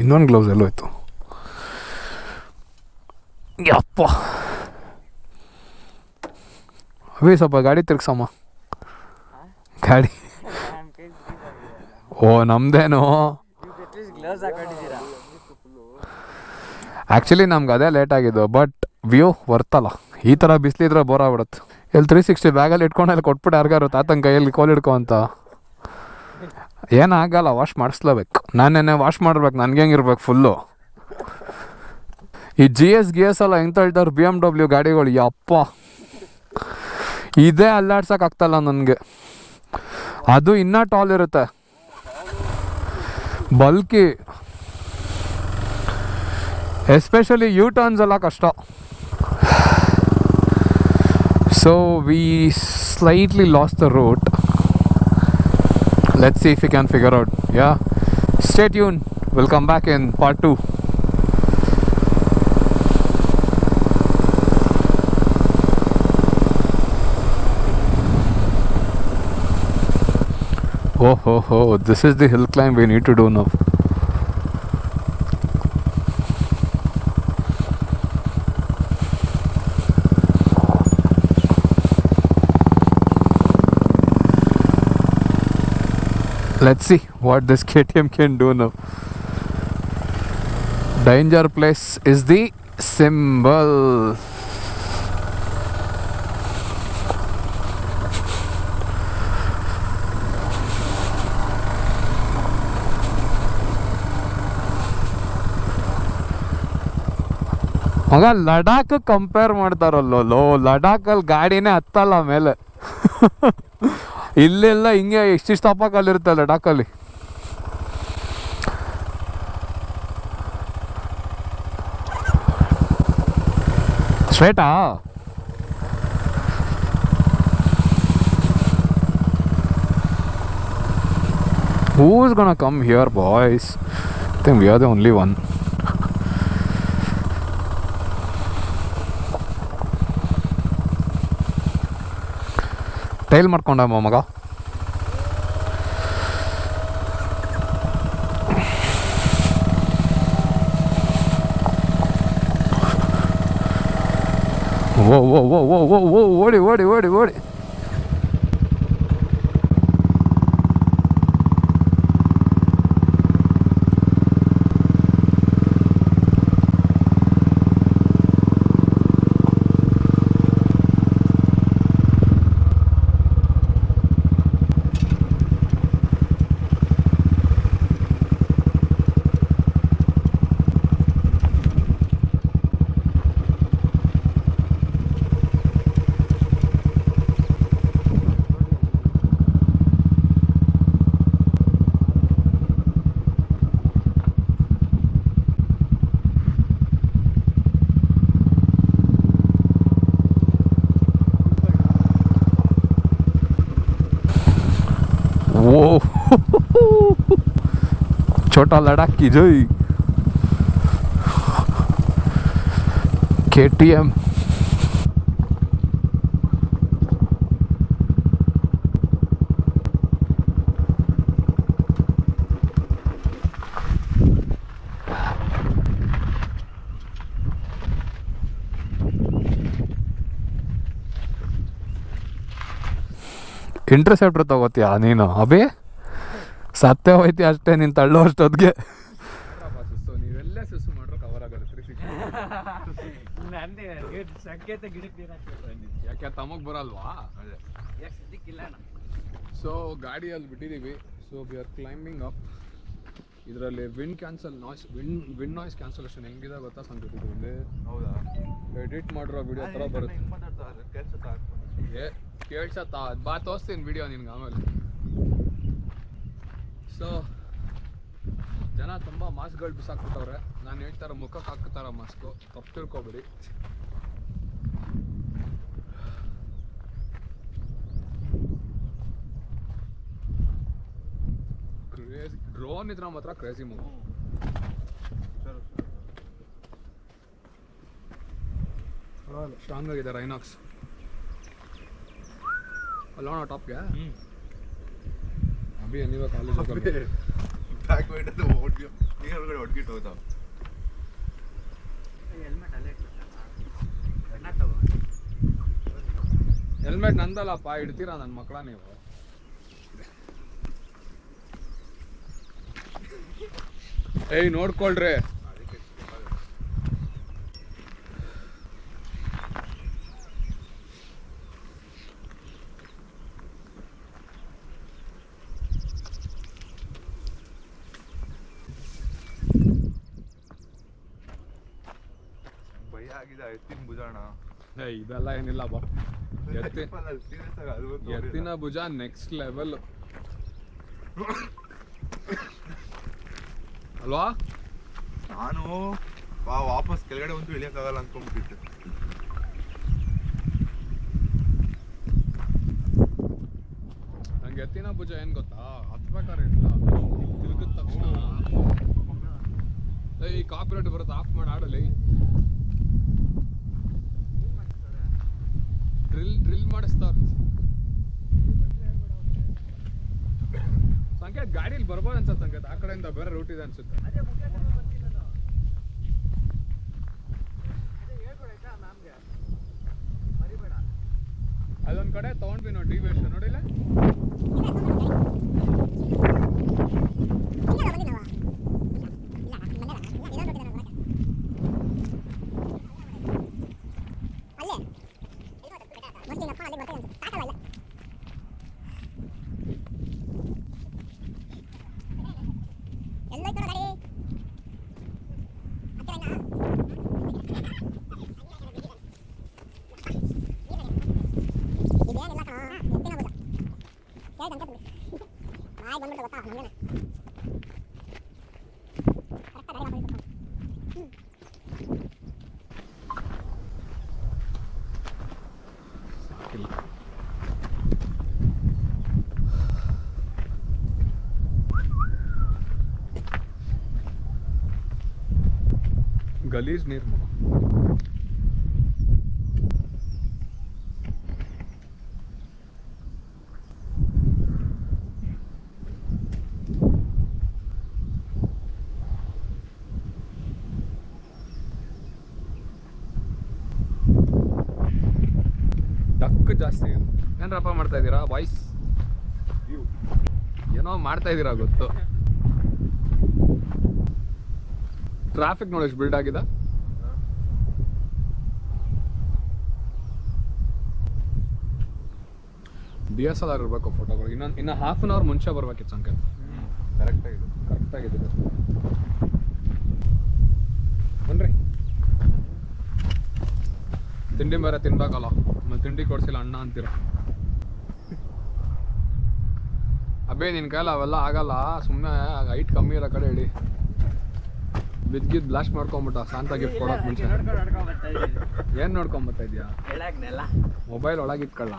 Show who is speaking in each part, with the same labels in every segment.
Speaker 1: ಇನ್ನೊಂದು ಗ್ಲೌಸ್ ಎಲ್ಲೋಯ್ತು ಯಪ್ಪ ಅಭಿ ಸ್ವಲ್ಪ ಗಾಡಿ ತಿರ್ಗ್ಸಮ್ಮ ಗಾಡಿ ಓ ನಮ್ದೇನು ಆ್ಯಕ್ಚುಲಿ ನಮ್ಗೆ ಅದೇ ಲೇಟ್ ಆಗಿದ್ದು ಬಟ್ ವ್ಯೂ ವರ್ತಲ್ಲ ಈ ಥರ ಬಿಸಿಲಿದ್ರೆ ಬೋರ್ ಆಗ್ಬಿಡುತ್ತೆ ಇಲ್ಲಿ 360 ಬ್ಯಾಗಲ್ಲಿ ಇಟ್ಕೊಂಡು ಅಲ್ಲಿ ಕೊಟ್ಬಿಟ್ಟು ಯಾರಿಗಾರು ತಾತನ ಕೈಯಲ್ಲಿ ಕೋಲ್ ಹಿಡ್ಕೊ ಅಂತ ಏನಾಗಲ್ಲ ವಾಶ್ ಮಾಡಿಸ್ಲೇಬೇಕು ನಾನೇನೆ ವಾಶ್ ಮಾಡ್ಬೇಕು ನನಗೆ ಹೆಂಗಿರ್ಬೇಕು ಫುಲ್ಲು ಈ GS ಎಲ್ಲ ಹೆಂಗೆ ತಳ್ತಾರೆ BMW ಗಾಡಿಗಳು ಯಪ್ಪ ಇದೇ ಅಲ್ಲಾಡ್ಸೋಕ್ಕಾಗ್ತಲ್ಲ ನನಗೆ ಅದು ಇನ್ನೂ ಟಾಲ್ ಇರುತ್ತೆ ಬಲ್ಕಿ ಎಸ್ಪೆಷಲಿ ಯೂ ಟರ್ನ್ಸ್ ಎಲ್ಲ ಕಷ್ಟ so we slightly lost the route let's see if we can figure out. Yeah, stay tuned, we'll come back in part 2. Oh, this is the hill climb we need to do now. Let's see what this KTM can do now. Danger place is the symbol. ಮಗ Ladakh compare ಮಾಡ್ತಾರಲ್ಲೋ ಲಡಾಖಲ್ಲಿ ಗಾಡಿನೇ ಹತ್ತಲ್ಲ ಮೇಲೆ ಇಲ್ಲೆಲ್ಲ ಹಿಂಗೆ ಎಷ್ಟಿಷ್ಟು ತಪ್ಪಕಲ್ಲಿರುತ್ತೆ ಲಡಾಖಲ್ಲಿ ಸ್ಟ್ರೇಟಾ who's gonna come here boys? I think we are the only one. Tail ಮಾಡ್ಕೊಂಡ ಮಗ ಓಡಿ ಓಡಿ ಓಡಿ ಓಡಿ छोटा लड़ाख की जय KTM ಇಂಟರ್ಸೆಪ್ಟರ್ ತಗೋತೀಯಾ ನೀನು ಅಬೇ ಸತ್ಯ ಹೋಯ್ತಿ ಅಷ್ಟೇ ನೀನು ತಳ್ಳೋ ಅಷ್ಟೊತ್ತಿಗೆ ನೀವೆಲ್ಲ ಸುಸು ಮಾಡ್ರೆ ಕವರ್ ಆಗುತ್ತೆ ಯಾಕೆ ತಮಗೆ ಬರಲ್ವಾ ಸೊ ಗಾಡಿಯಲ್ಲಿ ಬಿಟ್ಟಿದ್ದೀವಿ so we are climbing up ಇದರಲ್ಲಿ ವಿಂಡ್ ನಾಯ್ಸ್ ಕ್ಯಾನ್ಸಲೇಷನ್ ಹೆಂಗಿದೆ ಗೊತ್ತಾ ಸಂಗತಿ ಮುಂದೆ ಹೌದಾ ಎಡಿಟ್ ಮಾಡಿರೋ ವಿಡಿಯೋ ಥರ ಬರುತ್ತೆ ಕೇಳ್ಸತ್ತಾ ಅದು ಬಾ ತೋರಿಸ್ತೀನಿ ವಿಡಿಯೋ ನಿನ್ಗೆ ಆಮೇಲೆ ಸೊ ಜನ ತುಂಬ ಮಾಸ್ಕ್ಗಳು ಬಿಸಾಕ್ಬಿಟ್ಟವ್ರೆ ನಾನು ಹೇಳ್ತಾರ ಮುಖಕ್ಕೆ ಹಾಕ್ತಾರ ಮಾಸ್ಕು ತಪ್ಪು ತಿಳ್ಕೊಬೇಡಿ ಡ್ರೋನ್ ಇದ್ರೆ ಮಾತ್ರ ಕ್ರೇಜಿ ಮೂವ್ ಸ್ಟ್ರಾಂಗ್ ಆಗಿದೆ ರೈನಾಕ್ಸ್. ಅಲ್ಲೋಣ ಟಾಪ್ಗೆ ಅಭಿ ನೀವೇ ಕಾಲೇಜ್
Speaker 2: ಬ್ಯಾಕ್ ವೈಟ್ ಅದು ನೀರೊಳಗಡೆ ಹೊಡ್ಗಿಟ್ಟು ಹೋಗ್ತಾವ.
Speaker 1: ಹೆಲ್ಮೆಟ್ ನಂದಲ್ಲಪ್ಪ, ಇಡ್ತೀರಾ ನನ್ನ ಮಕ್ಕಳ ನೀವು? ಏಯ್ ನೋಡ್ಕೊಳ್ರಿ.
Speaker 2: ಭಯ ಆಗಿದೆ ಎತ್ತಿನ ಭುಜಾಣ.
Speaker 1: ಇದೆಲ್ಲ ಏನಿಲ್ಲ ಬಾ, ಎತ್ತಿನ ಭುಜ ನೆಕ್ಸ್ಟ್ ಲೆವೆಲ್ ಅಲ್ವಾ?
Speaker 2: ನಾನು ವಾಪಸ್ ಕೆಳಗಡೆ ಒಂದು ಇಳಿಯಕ್ಕಾಗಲ್ಲ ಅನ್ಕೊಂಡ್ಬಿಟ್ಟಿದ್ದೆ.
Speaker 1: ನಂಗೆ ಎತ್ತಿನ ಭುಜ ಏನ್ ಗೊತ್ತಾ, ಹತ್ಬೇಕಾರೆ ಇಲ್ಲ ತಿರುಗಿದ ತಕ್ಷಣ ಈ ಕಾಪಿರೈಟ್ ಬರುತ್ತೆ, ಆಫ್ ಮಾಡಿ ಆಡಲಿ. ಡ್ರಿಲ್ ಮಾಡಿಸ್ತಾರೆ. ಸಂಕೇತ್ ಗಾಡಿಯಲ್ಲಿ ಬರ್ಬೋದು ಅನ್ಸುತ್ತೆ. ಸಂಕೇತ್ ಆ ಕಡೆಯಿಂದ ಬೇರೆ ರೂಟ್ ಇದೆ ಅನ್ಸುತ್ತೆ. ಅದೊಂದ್ ಕಡೆ ತಗೊಂಡ್ವಿ ನಾವು ಡಿವಿಯೇಷನ್ ನೋಡಿಲ್ಲ. ಗಲೀಜ್ ನೀರು ಮಗ. ಡಕ್ ಜಾಸ್ತಿ. ಏನ್ರಪ್ಪ ಮಾಡ್ತಾ ಇದ್ದೀರಾ ವಾಯ್ಸ್? ಏನೋ ಮಾಡ್ತಾ ಇದ್ದೀರಾ ಗೊತ್ತು. ಟ್ರಾಫಿಕ್ ನೋಡಿ ಎಷ್ಟು ಬಿಲ್ಡ್ ಆಗಿದೆ. DSLR ಇರಬೇಕು ಫೋಟೋಗಳು. ಇನ್ನು ಹಾಫ್ ಅನ್ ಅವರ್ ಮುಂಚೆ ಬರ್ಬೇಕಿತ್ತು ಸಂಕೇತ. ಕರೆಕ್ಟಾಗಿದೆ ಬನ್ರಿ. ತಿಂಡಿ ಬೇರೆ ತಿನ್ಬೇಕಲ್ಲ, ಆಮೇಲೆ ತಿಂಡಿ ಕೊಡ್ಸಿಲ್ಲ ಅಣ್ಣ ಅಂತೀರ. ಅಬ್ಬೇ ನಿನ್ನ ಕೈಲ ಅವೆಲ್ಲ ಆಗಲ್ಲ, ಸುಮ್ಮನೆ ಹೈಟ್ ಕಮ್ಮಿ ಇರೋ ಕಡೆ ಇಡಿ. ಬಿದ್ಗಿದ್ ಬ್ಲಾಸ್ಟ್ ಮಾಡ್ಕೊಂಬಿಟ್ಟ ಶಾಂತ ಗಿಫ್ಟ್ ಕೊಡೋಕೆ ಮುಂಚೆ. ಏನು ನೋಡ್ಕೊಂಬತ್ತಾ ಇದೆಯಾ? ಮೊಬೈಲ್ ಒಳಗಿಟ್ಕೊಳ್ಳ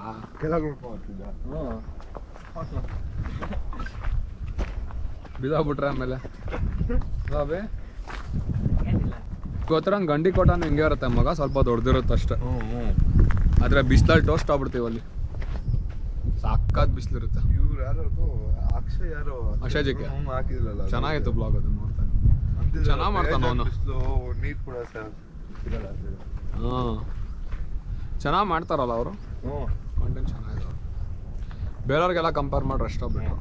Speaker 1: ಬಿದ್ದೋಗ್ಬಿಟ್ರೆ ಆಮೇಲೆ ಅದೇ ಗೊತ್ತರಂಗೆ ಗಂಡಿ ಕೋಟನು ಹಿಂಗೆ ಇರುತ್ತೆ ಮಗ, ಸ್ವಲ್ಪ ದೊಡ್ಡದಿರುತ್ತೆ ಅಷ್ಟೇ. ಆದರೆ ಬಿಸಿಲಲ್ಲಿ ಟೋಸ್ಟ್ ಆಗ್ಬಿಡ್ತೀವಿ ಅಲ್ಲಿ, ಸಾಕಾದ ಬಿಸಿಲಿರುತ್ತೆ.
Speaker 2: ಇವ್ರು ಯಾರು ಅಕ್ಷಯ್ ಜಿಕೆ ಹಾಕಿದ್ರಲ್ಲ,
Speaker 1: ಚೆನ್ನಾಗಿತ್ತು ಬ್ಲಾಗ್. ಅದನ್ನು ನೋಡ್ತಾ ಚೆನ್ನಾಗಿ ಮಾಡ್ತಾನೆ ಅವನು.
Speaker 2: ನೀರು ಕೂಡ
Speaker 1: ಹಾಂ ಚೆನ್ನಾಗಿ ಮಾಡ್ತಾರಲ್ಲ ಅವರು, ಕಾಂಟೆಂಟ್ ಚೆನ್ನಾಗಿದೆ. ಬೇರೆಯವ್ರಿಗೆಲ್ಲ ಕಂಪೇರ್ ಮಾಡ್ರೆ ಎಷ್ಟೋ ಬಿಟ್ರು.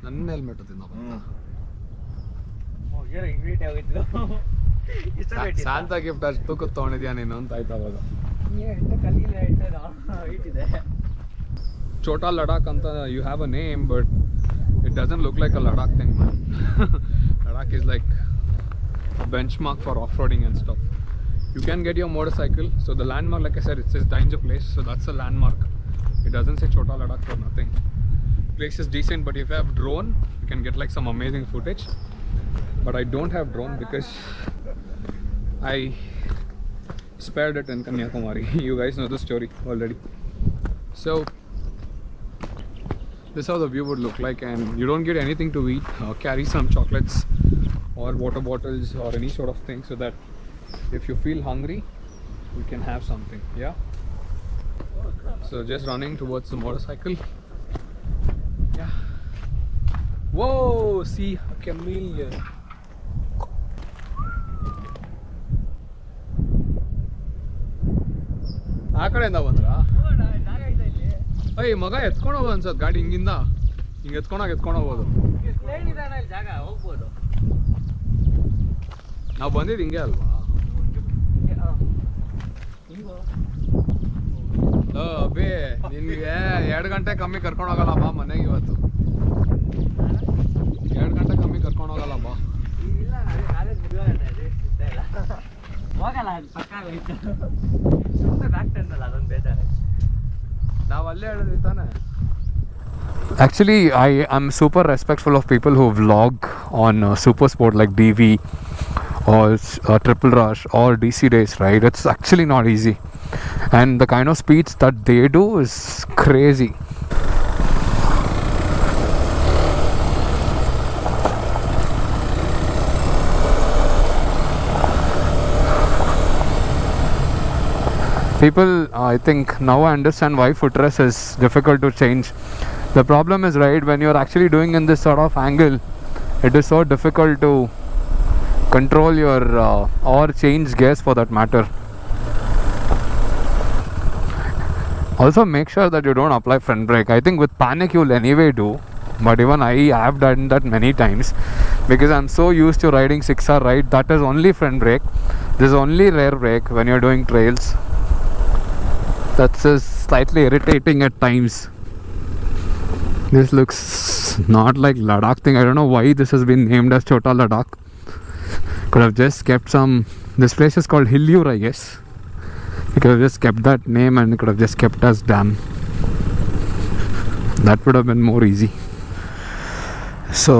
Speaker 1: ನನ್ನ ಹೆಲ್ಮೆಟ್ ತಿನ್ನೋ ಶಾಂತ ಗಿಫ್ಟ್ ಅಷ್ಟು ತೂಕದ ತೊಗೊಂಡಿದ್ಯಾ ನೀನು ಅಂತ ಆಯ್ತು ಅವಾಗ. ಚೋಟಾ ಲಡಾಖ್ ಅಂತ you have a name, but it doesn't look like a Ladakh thing man. Ladakh is like a benchmark for off-roading and stuff. You can get your motorcycle. So the landmark, like I said, it says danger place. So that's a landmark. It doesn't say Chota Ladakh for nothing. Place is decent, but if you have drone, you can get like some amazing footage. But I don't have drone because I spared it in Kanyakumari. You guys know the story already. So this is how the view would look like, and you don't get anything to eat. Carry some chocolates or water bottles or any sort of thing, so that if you feel hungry we can have something. Yeah. So just running towards the motorcycle. Yeah. Whoa! See a chameleon. ಆ ಕಡೆಯಿಂದ ಬಂದ್ರ ಅಯ್ಯ ಮಗ ಎತ್ಕೊಂಡು ಹೋಗೋದು ಅನ್ಸತ್ ಗಾಡಿ ಹಿಂಗಿಂದ ಹಿಂಗೆ ಎತ್ಕೊಂಡು ಹೋಗ್ಬೋದು ನಾವು ಬಂದಿದ್ದು ಹಿಂಗೆ ಅಲ್ವಾ ಅಬ್ಬೇ ನಿನ್ಗೆ 2 ಗಂಟೆ ಕಮ್ಮಿ ಕರ್ಕೊಂಡು ಹೋಗಲ್ಲ ಬಾ ಮನೆಗೆ ಇವತ್ತು 2 ಗಂಟೆ ಕಮ್ಮಿ ಕರ್ಕೊಂಡು ಹೋಗಲ್ಲ ಬಾ Actually, I'm super respectful of people who vlog on super sport like DV or Triple Rush or DC days, right? It's actually not easy, and the kind of speeds that they do is crazy. People, I think now I understand why footrest is difficult to change. The problem is, right, when you're actually doing in this sort of angle, it is so difficult to control your or change gears for that matter. Also make sure that you don't apply front brake. I think with panic you'll anyway do, but even I have done that many times because I'm so used to riding 6R ride. That is only front brake. This is only rear brake when you're doing trails. That's just slightly irritating at times. This looks not like Ladakh thing. I don't know why this has been named as Chota Ladakh. Could have just kept some. This place is called Hilyur, I guess. You could have just kept that name and it could have just kept as dam. That would have been more easy. So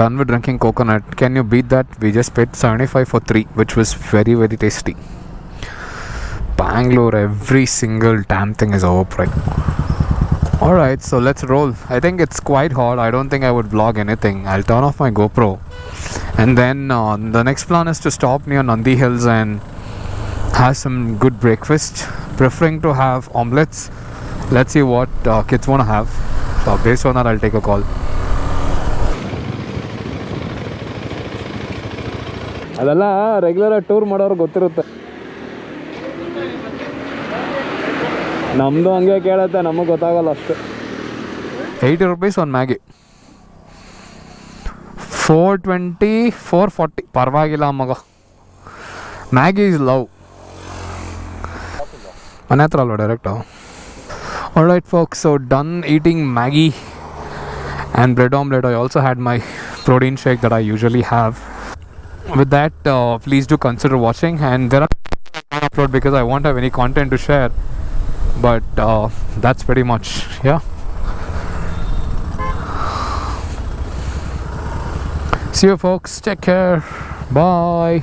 Speaker 1: done with drinking coconut. Can you beat that? We just paid 75 for 3, which was very, very tasty. Bangalore, every single damn thing is overpriced. Alright, so let's roll. I think it's quite hot. I don't think I would vlog anything. I'll turn off my GoPro. And then the next plan is to stop near Nandi Hills and have some good breakfast. Preferring to have omelets. Let's see what kids want to have. So based on that, I'll take a call. ಅದೆಲ್ಲ regular tour ಮಾಡೋರು ಗೊತ್ತಿರುತ್ತೆ. ನಮ್ಮದು ಹಂಗೆ ಕೇಳುತ್ತೆ, ನಮಗೆ ಗೊತ್ತಾಗಲ್ಲ ಅಷ್ಟು. 80 rupees on Maggi. 420, 440. ಪರವಾಗಿಲ್ಲ ಮಗ. Maggi is love. ಮನೆ ಹತ್ರ ಅಲ್ವಾ direct? Alright folks, so done eating Maggi and bread omelette. I also had my protein shake that I usually have. With that, please do consider watching, and there are upload because I won't have any content to share, but that's pretty much, yeah. See you folks, take care, bye.